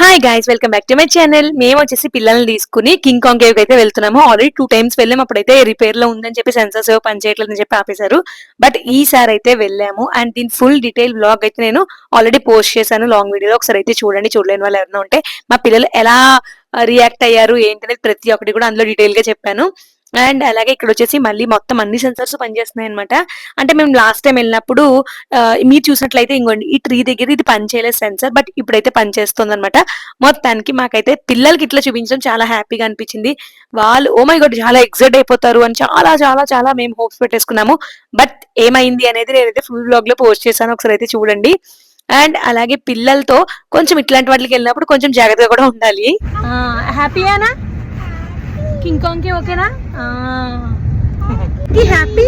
Hi guys, welcome back to my channel. మేము వచ్చేసి పిల్లల్ని తీసుకుని కింగ్ కాంగ్ కేవ్ అయితే వెళ్తున్నాము. ఆల్రెడీ 2 times వెళ్ళాము. అప్పుడైతే రిపేర్ లో ఉందని చెప్పి సెన్సర్స్ పని చేయట్లేదని చెప్పి ఆపేశారు. బట్ ఈసారి అయితే వెళ్ళాము అండ్ దీని ఫుల్ డీటెయిల్ వ్లాగ్ అయితే నేను ఆల్రెడీ పోస్ట్ చేశాను లాంగ్ వీడియోలో. ఒకసారి అయితే చూడండి. చూడలేని వాళ్ళు ఎవరైనా ఉంటే మా పిల్లలు ఎలా రియాక్ట్ అయ్యారు ఏంటనేది ప్రతి ఒక్కటి కూడా అందులో డీటెయిల్ గా చెప్పాను. అండ్ అలాగే ఇక్కడ వచ్చేసి మళ్ళీ మొత్తం అన్ని సెన్సర్స్ పనిచేస్తున్నాయి అనమాట. అంటే మేము లాస్ట్ టైం వెళ్ళినప్పుడు మీరు చూసినట్లయితే ఇంకోండి ఈ ట్రీ దగ్గర ఇది పని చేయలేదు సెన్సర్, బట్ ఇప్పుడైతే పని చేస్తుంది అనమాట. మొత్తానికి మాకైతే పిల్లలకి ఇట్లా చూపించడం చాలా హ్యాపీగా అనిపించింది. వాళ్ళు ఓ మై గాడ్ చాలా ఎక్సైట్ అయిపోతారు అని చాలా చాలా చాలా మేము హోప్స్ పెట్టేసుకున్నాము. బట్ ఏమైంది అనేది నేనైతే ఫుల్ వ్లాగ్ లో పోస్ట్ చేశాను, ఒకసారి అయితే చూడండి. అండ్ అలాగే పిల్లలతో కొంచెం ఇట్లాంటి వాటికి వెళ్ళినప్పుడు కొంచెం జాగ్రత్తగా కూడా ఉండాలి. హ్యాపీయేనా? కింగ్ కాంగ్ కి ఓకేనా? హ్యాపీ